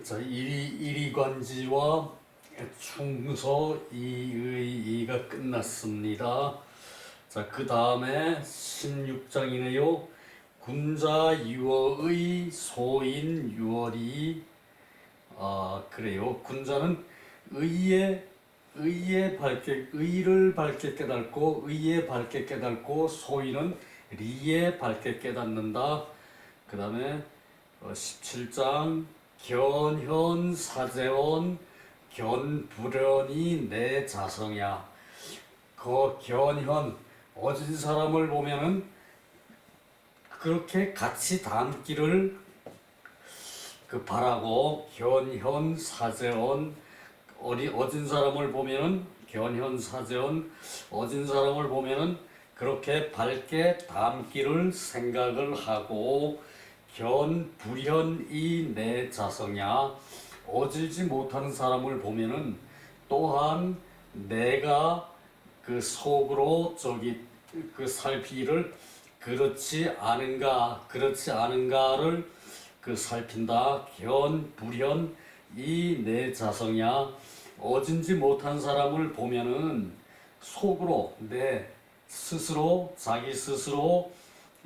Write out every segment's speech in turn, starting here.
자, 이리관지와 충서 이의이가 끝났습니다. 자, 그 다음에 16장이네요. 군자 유어의 소인 유월이 그래요. 군자는 의를 밝게 깨닫고 의에 밝게 깨닫고 소인은 리에 밝게 깨닫는다. 그 다음에 17장 견현 사재원 견불연이 내 자성이야. 그 견현 어진 사람을 보면은 그렇게 같이 닮기를 바라고 견현 사재원 어진 사람을 보면은 견현 사재원 어진 사람을 보면은 그렇게 밝게 닮기를 생각을 하고 견불현이 내 자성이야. 어질지 못하는 사람을 보면은 또한 내가 그 속으로 살피기를 그렇지 않은가를 살핀다. 견불현이 내 자성이야. 어진지 못한 사람을 보면은 속으로 자기 스스로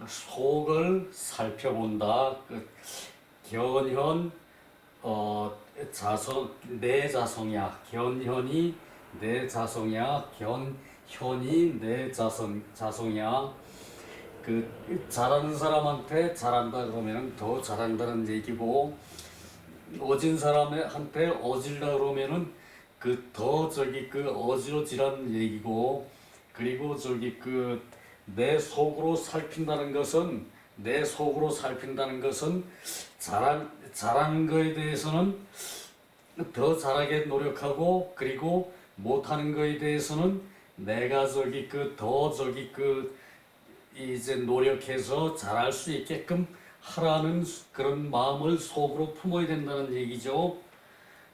속을 살펴본다. 견현 내 자성이야. 견현이 내 자성이야. 견현이 내 자성이야. 잘하는 사람한테 잘한다 그러면은 더 잘한다는 얘기고, 어진 사람한테 어질다 그러면은 더 어지러지란 얘기고, 그리고 내 속으로 살핀다는 것은 잘하는 거에 대해서는 더 잘하게 노력하고, 그리고 못하는 거에 대해서는 내가 이제 노력해서 잘할 수 있게끔 하라는 그런 마음을 속으로 품어야 된다는 얘기죠.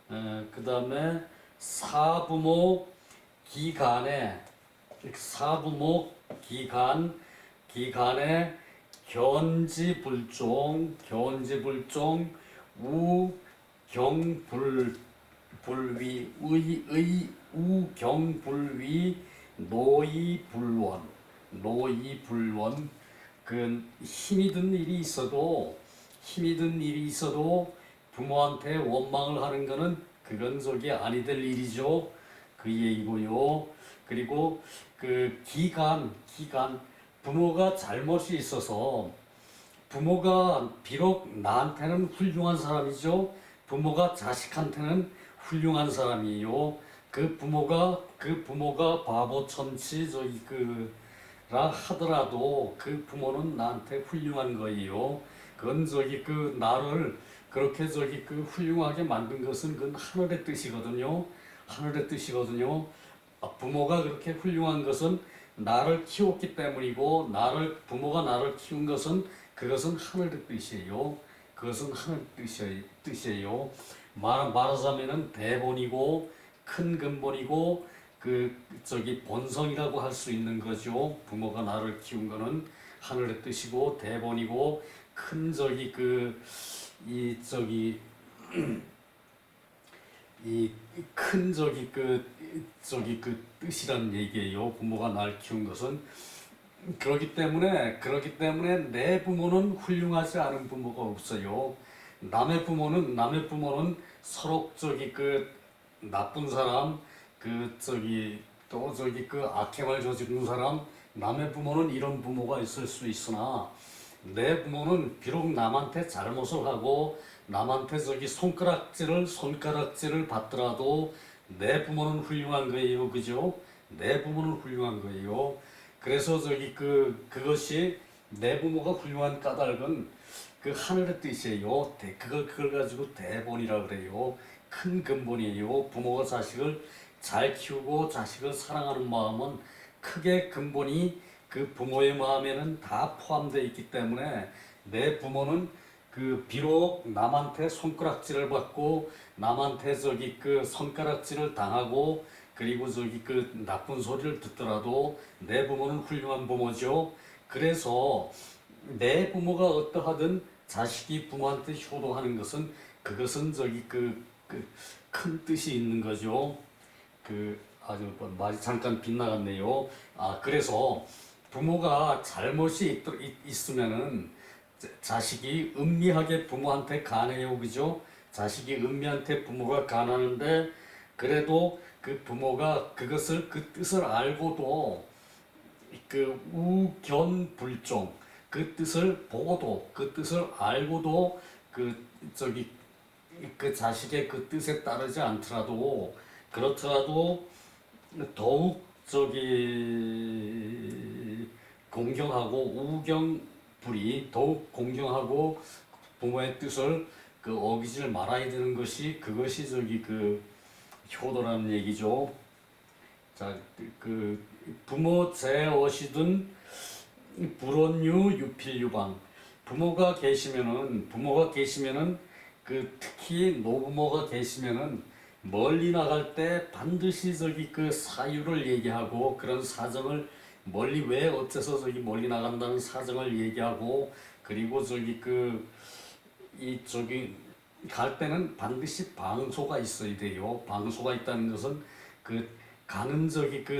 그 다음에 사부모 기간에 견지불종 우경불위 노이불원. 힘이 든 일이 있어도 부모한테 원망을 하는 거는 그건 아니 될 일이죠. 그 얘기고요. 그리고 기간 부모가 잘못이 있어서, 부모가 비록 나한테는 훌륭한 사람이죠. 부모가 자식한테는 훌륭한 사람이에요. 그 부모가 바보천치 라 하더라도 그 부모는 나한테 훌륭한 거예요. 그건 나를 그렇게 훌륭하게 만든 것은 그건 하늘의 뜻이거든요. 부모가 그렇게 훌륭한 것은 나를 키웠기 때문이고, 부모가 나를 키운 것은 그것은 하늘의 뜻이에요. 말하자면은 대본이고 큰 근본이고 본성이라고 할 수 있는 거죠. 부모가 나를 키운 거는 하늘의 뜻이고 대본이고 큰 뜻이란 얘기예요. 부모가 날 키운 것은. 그렇기 때문에 내 부모는 훌륭하지 않은 부모가 없어요. 남의 부모는 서로 나쁜 사람, 악행을 저지르는 사람, 남의 부모는 이런 부모가 있을 수 있으나, 내 부모는 비록 남한테 잘못을 하고 남한테 손가락질을 받더라도 내 부모는 훌륭한 거예요. 그죠? 내 부모는 훌륭한 거예요. 그래서 그것이 내 부모가 훌륭한 까닭은 하늘의 뜻이에요. 그걸 가지고 대본이라 그래요. 큰 근본이에요. 부모가 자식을 잘 키우고 자식을 사랑하는 마음은 크게 근본이 부모의 마음에는 다 포함되어 있기 때문에, 내 부모는 비록 남한테 손가락질을 받고 남한테 손가락질을 당하고, 그리고 나쁜 소리를 듣더라도 내 부모는 훌륭한 부모죠. 그래서 내 부모가 어떠하든 자식이 부모한테 효도하는 것은 그것은 저기 큰 뜻이 있는 거죠. 아주 말이 잠깐 빗나갔네요. 그래서 부모가 잘못이 있으면은 자식이 은밀하게 부모한테 간해요, 그죠? 자식이 은밀한테 부모가 간하는데 그래도 그 부모가 그것을 그 뜻을 알고도 우견불종 그 뜻을 보고도 그 뜻을 알고도 저기 그 자식의 그 뜻에 따르지 않더라도 그렇더라도 더욱 공경하고 우경불이 더욱 공경하고 부모의 뜻을 어기질 말아야 되는 것이 그것이 효도라는 얘기죠. 자, 부모 제엇이든 불원유 유필유방 부모가 계시면은 특히 노부모가 계시면은 멀리 나갈 때 반드시 사유를 얘기하고 그런 사정을 멀리 왜 어째서 멀리 나간다는 사정을 얘기하고 그리고 갈 때는 반드시 방소가 있어야 돼요. 방소가 있다는 것은 가는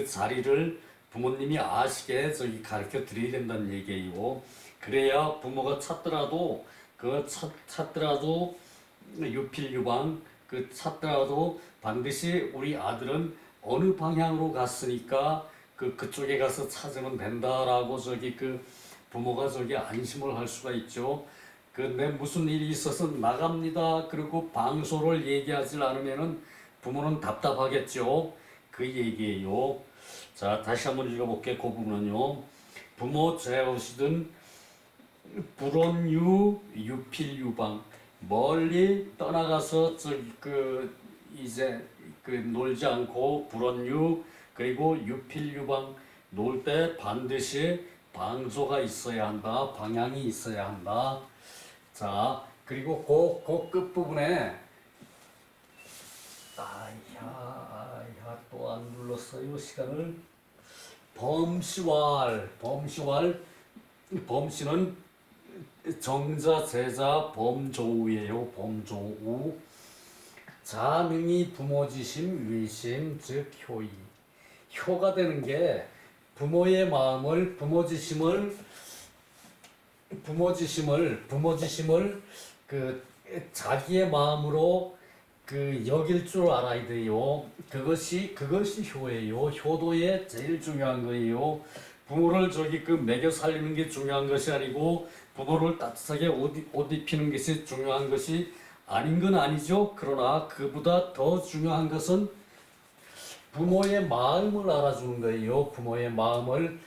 자리를 부모님이 아시게 가르쳐 드려야 된다는 얘기예요. 그래야 부모가 찾더라도 찾더라도 유필유방 찾더라도 반드시 우리 아들은 어느 방향으로 갔으니까 그쪽에 가서 찾으면 된다라고 부모가 안심을 할 수가 있죠. 내 무슨 일이 있어서 나갑니다. 그리고 방소를 얘기하지 않으면은 부모는 답답하겠죠. 그 얘기예요. 자, 다시 한번 읽어볼게. 그 부분은요. 부모 제엇이든 불원유 유필유방 멀리 떠나가서 놀지 않고 불원유 그리고 유필유방 놀 때 반드시 방소가 있어야 한다. 방향이 있어야 한다. 자, 그리고 그 끝부분에 또 안 눌렀어요 시간을. 범시는 정자 제자 범조우예요. 범조우. 자능이 부모지심 위심 즉 효이. 효가 되는 게 부모의 마음을 부모지심을 자기의 마음으로 여길 줄 알아야 돼요. 그것이 효예요. 효도의 제일 중요한 거예요. 부모를 먹여 살리는 게 중요한 것이 아니고 부모를 따뜻하게 옷 입히는 것이 중요한 것이 아닌 건 아니죠. 그러나 그보다 더 중요한 것은 부모의 마음을 알아주는 거예요. 부모의 마음을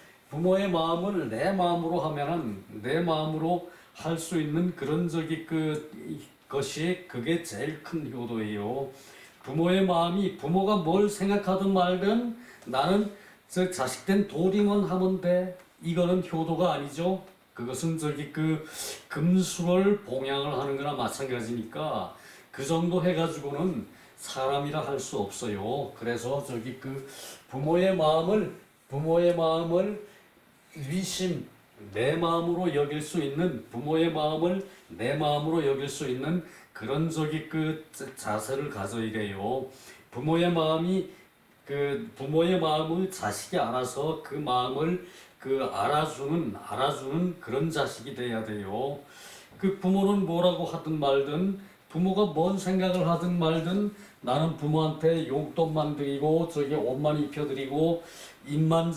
내 마음으로 하면은 내 마음으로 할 수 있는 그런 그게 제일 큰 효도예요. 부모의 마음이 부모가 뭘 생각하든 말든 나는 자식된 도리만 하면 돼. 이거는 효도가 아니죠. 그것은 금수를 봉양을 하는 거나 마찬가지니까 그 정도 해가지고는 사람이라 할 수 없어요. 그래서 부모의 마음을 위심 내 마음으로 여길 수 있는 부모의 마음을 내 마음으로 여길 수 있는 그런 자세를 가져야 돼요. 부모의 마음을 자식이 알아서 그 마음을 알아주는 그런 자식이 돼야 돼요. 부모는 뭐라고 하든 말든 부모가 뭔 생각을 하든 말든 나는 부모한테 용돈만 드리고 옷만 입혀드리고 입만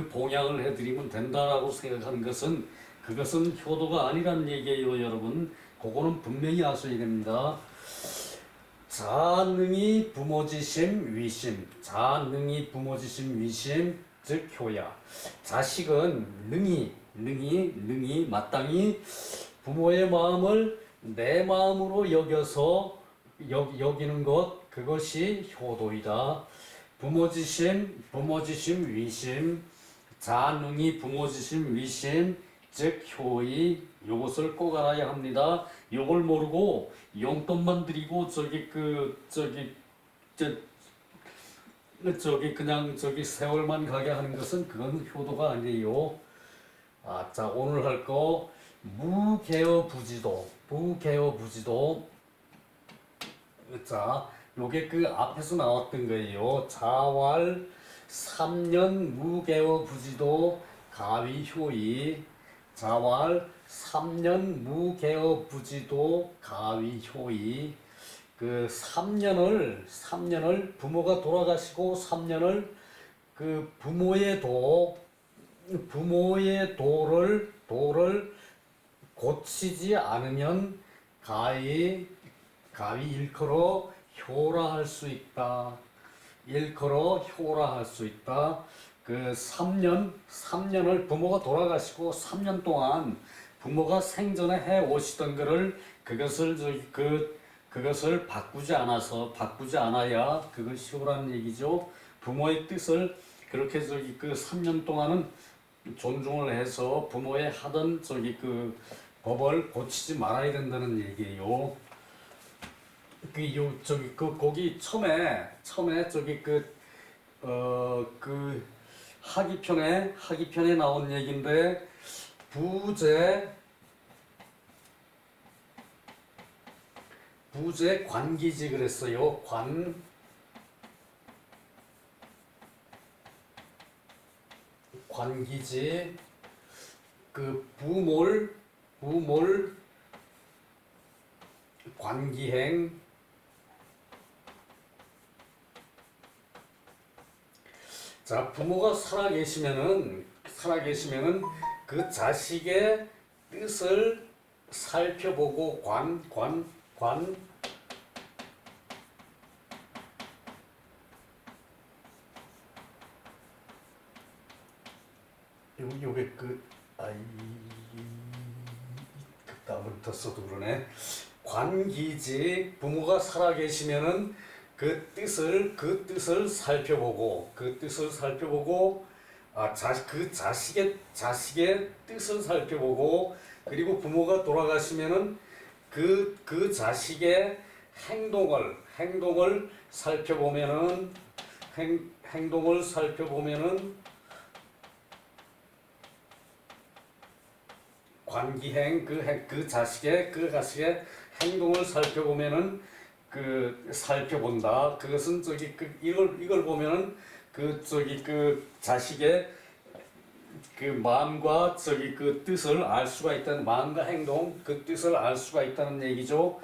봉양을 해드리면 된다라고 생각하는 그것은 효도가 아니라는 얘기예요, 여러분. 그거는 분명히 아셔야 됩니다. 자능이 부모지심 위심 즉 효야. 자식은 능히 마땅히 부모의 마음을 내 마음으로 여기는 것 그것이 효도이다. 부모지심 위심 자능이 부모지심 위심 즉 효의. 요것을 꼭 알아야 합니다. 요걸 모르고 용돈만 드리고 그냥 세월만 가게 하는 것은 그건 효도가 아니에요. 자, 오늘 할 거 무개어 부지도 자, 요게 그 앞에서 나왔던 거예요. 자왈 3년 무개어 부지도 가위 효이. 자왈 3년 무개어 부지도 가위 효이. 그 3년을 부모가 돌아가시고 3년을 그 부모의 도를 고치지 않으면 가히 일컬어 효라할 수 있다. 일컬어 효라할 수 있다. 그 3년을 부모가 돌아가시고 3년 동안 부모가 생전에 해 오시던 거를 그것을 바꾸지 않아야 그것이 효라는 얘기죠. 부모의 뜻을 그렇게 그 3년 동안은 존중을 해서 부모의 하던 그 법을 고치지 말아야 된다는 얘기예요. 거기 처음에 그 하기편에 나온 얘기인데 부재 관기지 그랬어요. 관기지 그 부몰 관기행. 자, 부모가 살아계시면은 그 자식의 뜻을 살펴보고 요게 그다음부터 써도 그러네. 관기지 부모가 살아계시면은 그 뜻을 살펴보고 그 자식의 뜻을 살펴보고 그리고 부모가 돌아가시면은 그 자식의 행동을 살펴보면은 관기행 그 자식의 행동을 살펴보면은 살펴본다. 그것은 이걸 보면은 그 자식의 그 마음과 그 뜻을 알 수가 있다는 마음과 행동 그 뜻을 알 수가 있다는 얘기죠.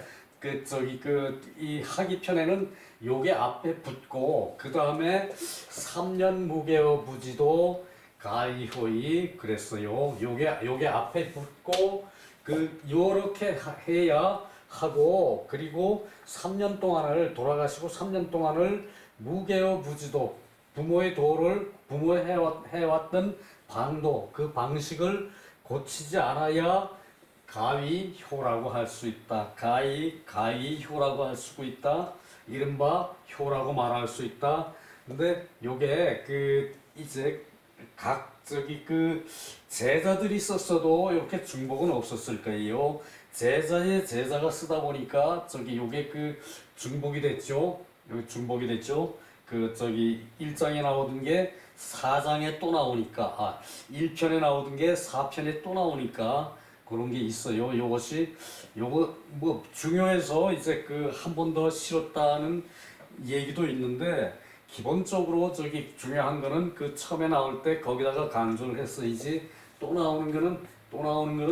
이 하기편에는 요게 앞에 붙고 그 다음에 3년 무개어 부지도 가이호이 그랬어요. 요게 앞에 붙고 요렇게 해야 하고 그리고 3년 동안을 돌아가시고 3년 동안을 무개어 부지도 부모의 해왔던 방도 그 방식을 고치지 않아야 가위효라고 할 수 있다. 가위효라고 할 수 있다. 이른바 효라고 말할 수 있다. 근데 요게 이제 각 제자들이 썼어도 이렇게 중복은 없었을 거예요. 제자가 쓰다 보니까 요게 중복이 됐죠. 여기 중복이 됐죠. 1장에 나오던 게 4장에 또 나오니까 1편에 나오던 게 4편에 또 나오니까 그런 게 있어요. 요거 뭐 중요해서 이제 한 번 더 실었다는 얘기도 있는데 기본적으로 중요한 거는 처음에 나올 때 거기다가 강조를 했어야지 또 나오는 거는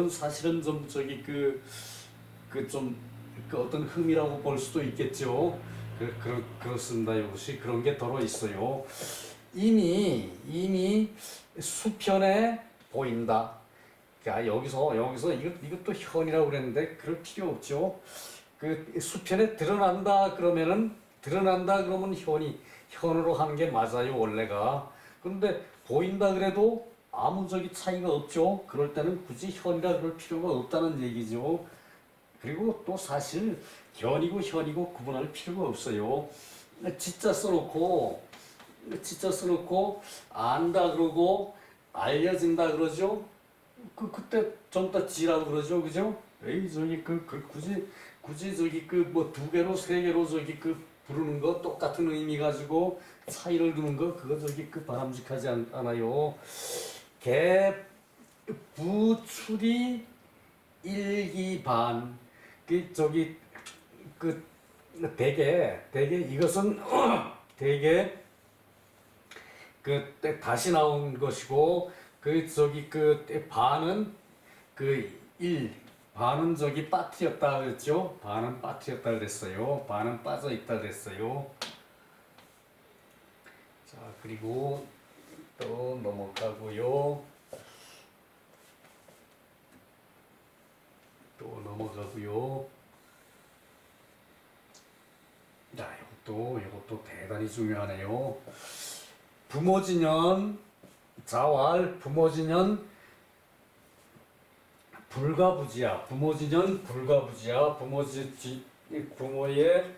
사실은 좀 어떤 흠이라고 볼 수도 있겠죠. 그렇습니다. 이것이 그런 게 덜어 있어요. 이미 수편에 보인다. 자, 여기서 이것도 현이라고 그랬는데 그럴 필요 없죠. 수편에 드러난다 그러면 현으로 하는 게 맞아요, 원래가. 그런데 보인다 그래도 아무 차이가 없죠. 그럴 때는 굳이 현이라 그럴 필요가 없다는 얘기죠. 그리고 또 사실 현이고 구분할 필요가 없어요. 지자 써놓고 안다 그러고 알려진다 그러죠. 그때 전부 다 지라고 그러죠, 그죠? 에이 굳이 뭐 2개로 3개로 부르는 거 똑같은 의미 가지고 차이를 두는 거 그거 바람직하지 않아요. 개 부출이 일기반 대개 이것은 대개 그 다시 나온 것이고 그 저기 그 반은 그 반은 저기 빠트렸다 그랬죠. 반은 빠트렸다 그랬어요. 반은 빠져 있다 그랬어요. 자, 그리고 또 넘어가고요. 또 넘어가고요. 자, 이것도 대단히 중요하네요. 부모진연, 자왈, 부모진연, 불가부지야. 부모진연, 불가부지야. 부모의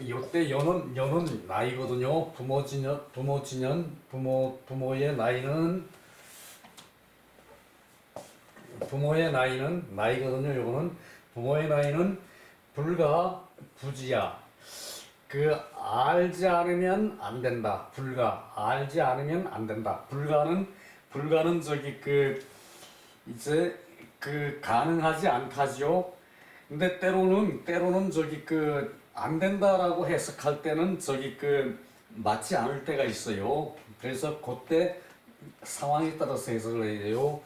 요때 연은 나이거든요. 부모의 나이는 나이거든요. 요거는 부모의 나이는 불가부지야. 그 알지 않으면 안 된다. 알지 않으면 안 된다. 불가는 저기 그 이제 그 가능하지 않다지요. 근데 때로는 저기 그 안 된다라고 해석할 때는 저기 그 맞지 않을 때가 있어요. 그래서 그때 상황에 따라서 해석을 해야 돼요.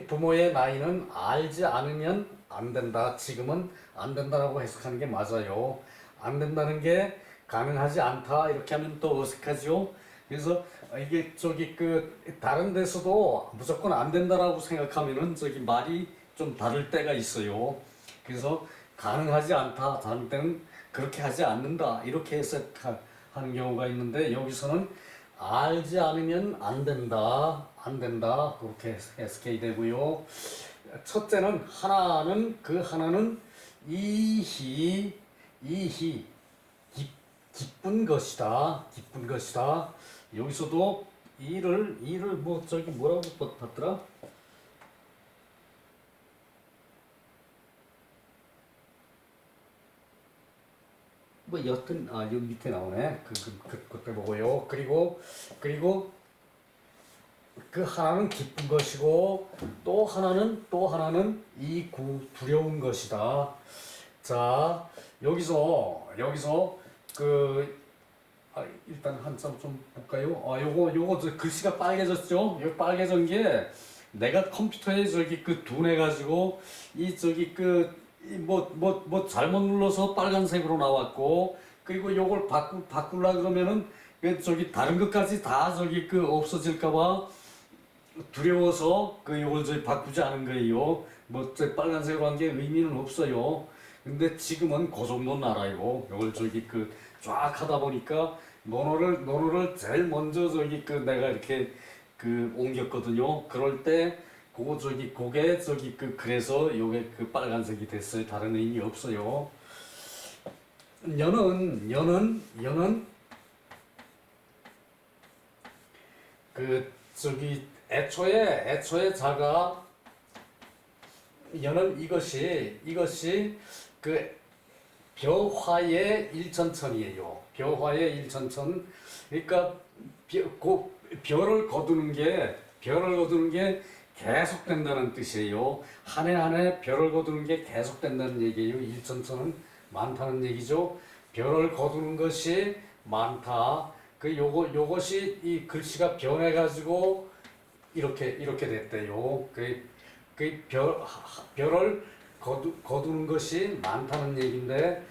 부모의 나이는 알지 않으면 안 된다. 지금은 안 된다라고 해석하는 게 맞아요. 안 된다는 게 가능하지 않다. 이렇게 하면 또 어색하죠. 그래서 이게 저기 그 다른 데서도 무조건 안 된다라고 생각하면은 저기 말이 좀 다를 때가 있어요. 그래서 가능하지 않다. 다른 때는 그렇게 하지 않는다. 이렇게 해석하는 경우가 있는데 여기서는 알지 않으면 안 된다. 그렇게 해석해야 되고요. 첫째는 하나는 기쁜 것이다. 여기서도 이를 뭐 저기 뭐라고 봤더라? 뭐 여튼 여기 밑에 나오네. 그때 보고요. 그리고 그 하나는 기쁜 것이고 또 하나는 두려운 것이다. 자, 여기서 그 일단 한참 좀 볼까요? 요거 저 글씨가 빨개졌죠? 요 빨개진 게 내가 컴퓨터에 저기 그 둔해 가지고 이 저기 그 뭐 잘못 눌러서 빨간색으로 나왔고 그리고 요걸 바꾸려 그러면은 그 저기 다른 것까지 다 저기 그 없어질까봐 두려워서 그 요걸 저기 바꾸지 않은 거예요. 뭐 저 빨간색으로 한 게 의미는 없어요. 근데 지금은 그 정도는 알아요. 요걸 저기 그 쫙 하다 보니까 번호를 제일 먼저 저기 그 내가 이렇게 그 옮겼거든요. 그럴 때 그게 저기 그 그래서 요게 그 빨간색이 됐어요. 다른 의미 없어요. 연은 그 저기 애초에 자가 연은 이것이 그 벼화의 일천천이에요. 벼화의 일천천. 그러니까 별을 거두는 게 계속된다는 뜻이에요. 한 해 한 해 별을 거두는 게 계속된다는 얘기예요. 일천천은 많다는 얘기죠. 별을 거두는 것이 많다. 요것이 이 글씨가 변해가지고 이렇게 됐대요. 별을 거두는 것이 많다는 얘기인데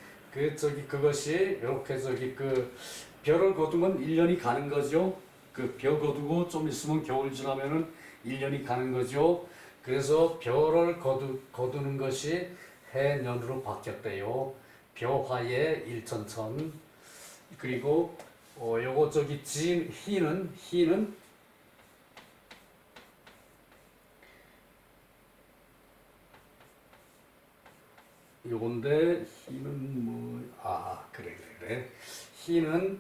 그것이 이렇게 그 별을 거두면 1년이 가는 거죠. 그 별 거두고 좀 있으면 겨울 지나면은 1년이 가는 거죠. 그래서 별을 거두는 것이 해년으로 바뀌었대요. 벼화의 일천천. 그리고 요거 저기 희는 요건데 희는 뭐 그래. 희는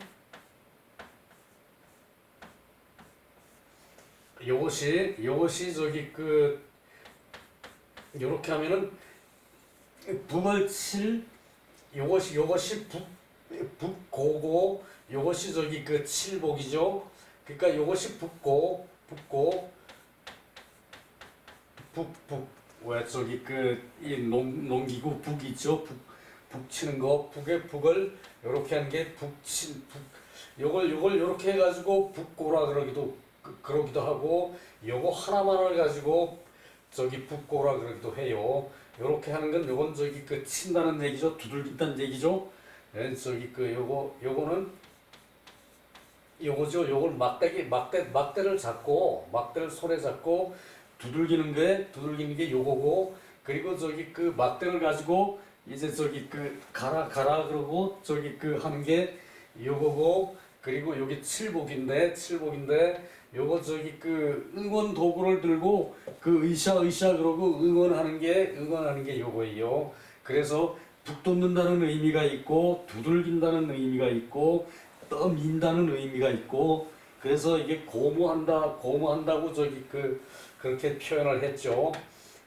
요것이 저기 그 요렇게 하면은 북을 칠 요것이 북고고 요것이 저기 그 칠복이죠. 그러니까 요것이 북고 왜 저기 이 농기구 북 있죠? 북 치는 거, 북을 요렇게 하는 게 요걸 요렇게 해가지고 북고라 그러기도 하고, 요거 하나만을 가지고 저기 북고라 그러기도 해요. 요렇게 하는 건 요건 저기 친다는 얘기죠. 두들긴다는 얘기죠. 예, 저기 요거는 요거죠. 요걸 막대를 손에 잡고 두들기는 게 요거고, 그리고 저기 막대를 가지고 이제 저기 가라 그러고 저기 하는 게 요거고, 그리고 요게 칠복인데 요거 저기 응원 도구를 들고 으쌰 그러고 응원하는 게 요거예요. 그래서 북 돋는다는 의미가 있고, 두들긴다는 의미가 있고, 떠민다는 의미가 있고, 그래서 이게 고무한다고 저기 그렇게 표현을 했죠.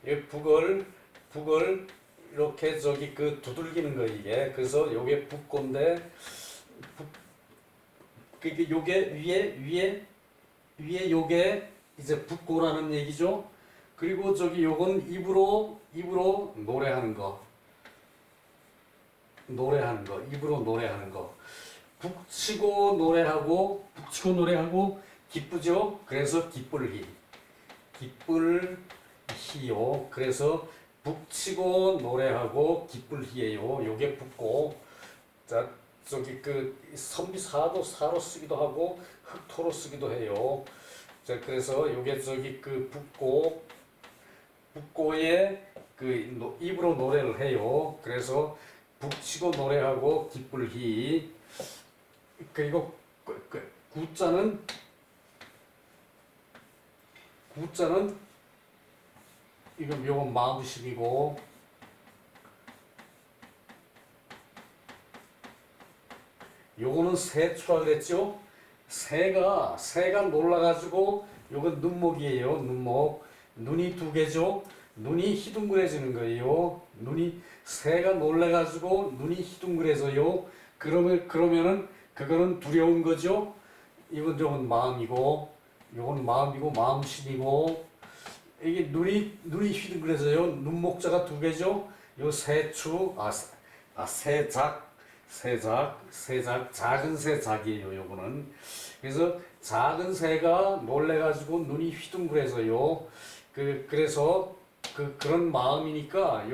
이 북을 이렇게 저기 두들기는 거 이게. 그래서 요게 북고인데, 그게 요게 위에 요게 이제 북고라는 얘기죠. 그리고 저기 요건 입으로 노래하는 거. 입으로 노래하는 거. 북치고 노래하고 기쁘죠. 그래서 기쁠히요. 그래서 북치고 노래하고 기쁠히예요. 요게 북고. 자, 저기 선비사도 사로 쓰기도 하고 흑토로 쓰기도 해요. 자, 그래서 요게 저기 북고에 입으로 노래를 해요. 그래서 북치고 노래하고 기쁠히. 그리고 구자는 요건 마음심이고, 요거는 새추라 그랬죠. 새가 놀라가지고 요건 눈목이에요. 눈이 두 개죠. 눈이 희둥그레지는 거예요. 새가 놀래가지고 눈이 희둥그레져요. 그러면은 그거는 두려운 거죠. 요건 마음이고, 마음심이고, 이게 눈이 휘둥그레져요. 눈목자가 두 개죠. 요 새추, 새작, 작은 새작이에요. 요거는. 그래서 작은 새가 놀래가지고 눈이 휘둥그레져요. 그래서 그런 마음이니까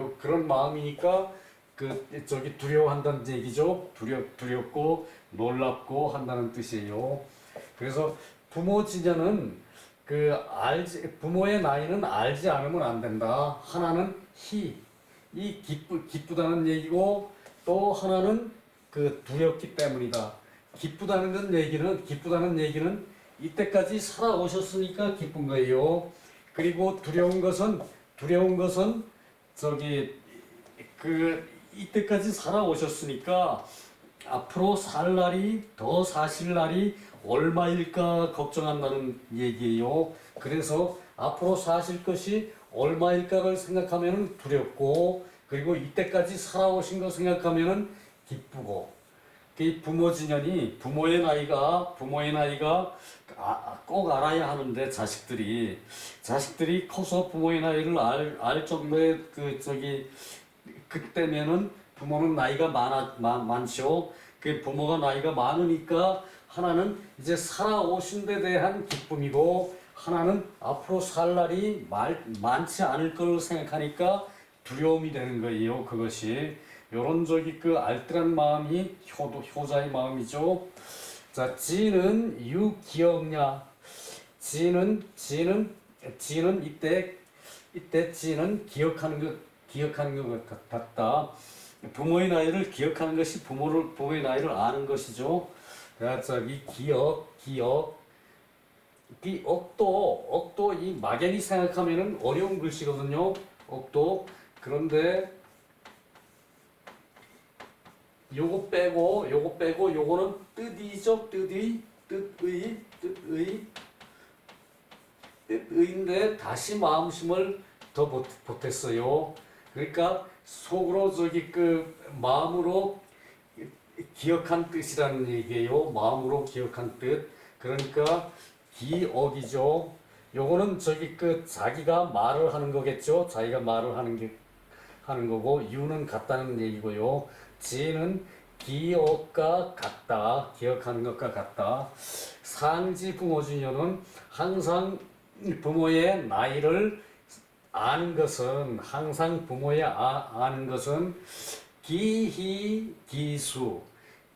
저기 두려워한다는 얘기죠. 두렵고 놀랍고 한다는 뜻이에요. 그래서 부모 지녀는 부모의 나이는 알지 않으면 안 된다. 하나는 기쁘다는 얘기고, 또 하나는 두렵기 때문이다. 기쁘다는 얘기는 이때까지 살아오셨으니까 기쁜 거예요. 그리고 두려운 것은 저기 이때까지 살아오셨으니까 앞으로 더 사실 날이 얼마일까 걱정한다는 얘기예요. 그래서 앞으로 사실 것이 얼마일까를 생각하면 두렵고, 그리고 이때까지 살아오신 거 생각하면 기쁘고. 부모의 나이가 꼭 알아야 하는데, 자식들이 커서 부모의 나이를 알 정도의 그때면은 부모는 나이가 많죠. 부모가 나이가 많으니까 하나는 이제 살아오신 데 대한 기쁨이고, 하나는 앞으로 살 날이 많지 않을 걸 생각하니까 두려움이 되는 거예요. 그것이 요런 알뜰한 마음이 효자의 마음이죠. 자, 지는 유기억냐. 지는 이때 지는 기억하는 것 같다. 부모의 나이를 기억하는 것이 부모의 나이를 아는 것이죠. 자, 이 기억. 이 억도 이 막연히 생각하면은 어려운 글씨거든요. 억도. 그런데 요거 빼고 요거는 뜻이죠. 뜻의인데 다시 마음심을 더 보탰어요. 그러니까 속으로 마음으로 기억한 뜻이라는 얘기예요. 마음으로 기억한 뜻. 그러니까 기억이죠. 요거는 저기 그 자기가 말을 하는 거겠죠. 자기가 말을 하는 거고 유는 같다는 얘기고요. 지는 기억과 같다. 기억하는 것과 같다. 상지 부모주녀는 항상 부모의 나이를 아는 것은 항상 부모의 아는 것은 기희기수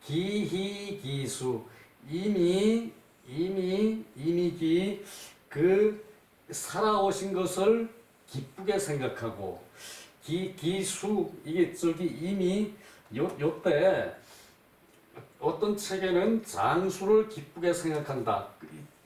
기희기수 이미 그 살아오신 것을 기쁘게 생각하고 기수 이게 저기 이미 요때 어떤 책에는 장수를 기쁘게 생각한다.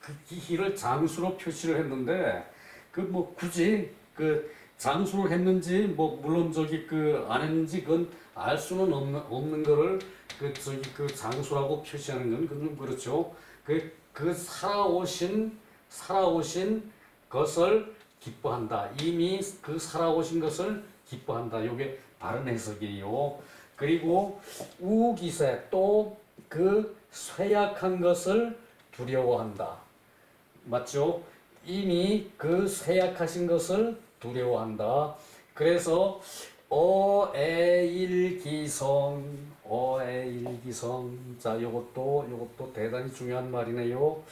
그 기희를 장수로 표시를 했는데 그 뭐 굳이 그 장수를 했는지 뭐 물론 저기 그 안 했는지 그건 알 수는 없는 거를 그 저기 그 장수라고 표시하는 건 그건 그렇죠. 그 살아오신 것을 기뻐한다. 이미 그 살아오신 것을 기뻐한다. 요게 바른 해석이에요. 그리고 우기세 또 그 쇠약한 것을 두려워한다. 맞죠? 이미 그 쇠약하신 것을 두려워한다. 그래서 어에일기성 자 요것도 대단히 중요한 말이네요.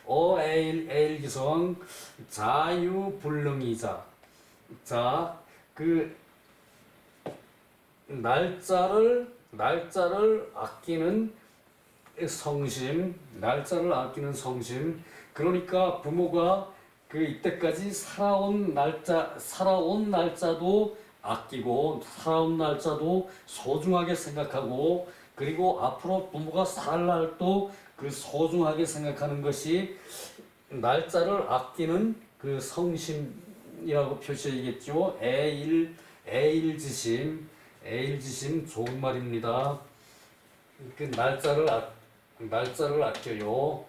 어에일기성 자유불능이자 자 그 날짜를 아끼는 날짜를 아끼는 성심. 그러니까 부모가 그 이때까지 살아온 날짜도 아끼고 살아온 날짜도 소중하게 생각하고 그리고 앞으로 부모가 살 날도 그 소중하게 생각하는 것이 날짜를 아끼는 그 성심이라고 표시해야겠죠. 애일지심 좋은 말입니다. 그 날짜를 아껴요.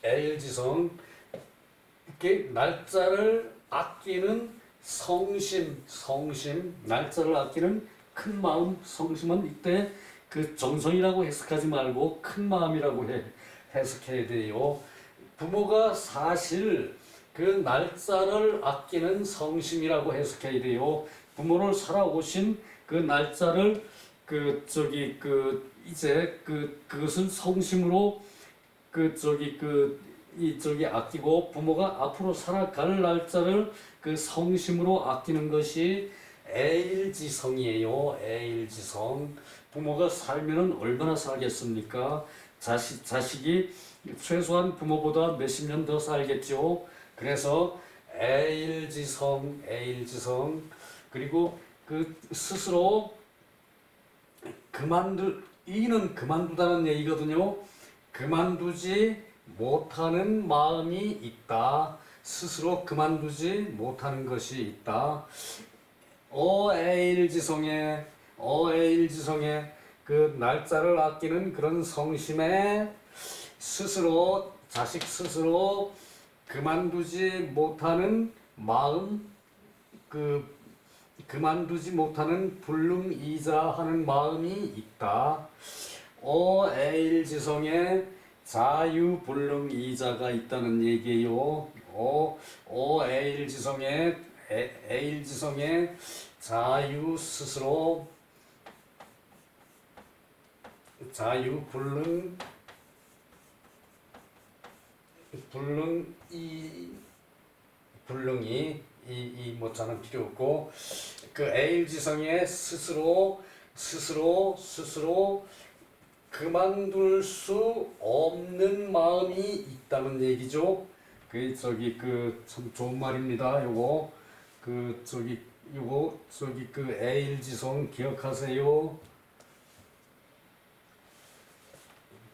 애일지성 이렇게 날짜를 아끼는 성심 날짜를 아끼는 큰 마음 성심은 이때 그 정성이라고 해석하지 말고 큰 마음이라고 해석해야 돼요. 부모가 사실 그 날짜를 아끼는 성심이라고 해석해야 돼요. 부모를 살아오신 그 날짜를 그 저기 그 이제 그것을 성심으로 그 저기 이 저기 아끼고 부모가 앞으로 살아갈 날짜를 그 성심으로 아끼는 것이 애일지성이에요. 애일지성. 부모가 살면은 얼마나 살겠습니까? 자식이 최소한 부모보다 몇십 년 더 살겠죠. 그래서 애일지성. 그리고 그 스스로 이는 그만두다는 얘기거든요. 그만두지 못하는 마음이 있다. 스스로 그만두지 못하는 것이 있다. 어애일지성에 그 날짜를 아끼는 그런 성심에 자식 스스로 그만두지 못하는 마음, 그만두지 못하는 불능이자 하는 마음이 있다. 어애일지성에 자유불능이자가 있다는 얘기예요. 애일지성에 자유 스스로 불능이 이 모자는 필요 없고 그 애일지성에 스스로 그만둘 수 없는 마음이 있다는 얘기죠. 그 저기 그 참 좋은 말입니다. 요거 그 저기 그 애일지성 기억하세요.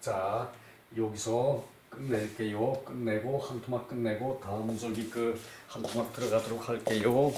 자 여기서 끝낼게요. 끝내고 한 토막 끝내고 다음 저기 그 한 토막 들어가도록 할게요.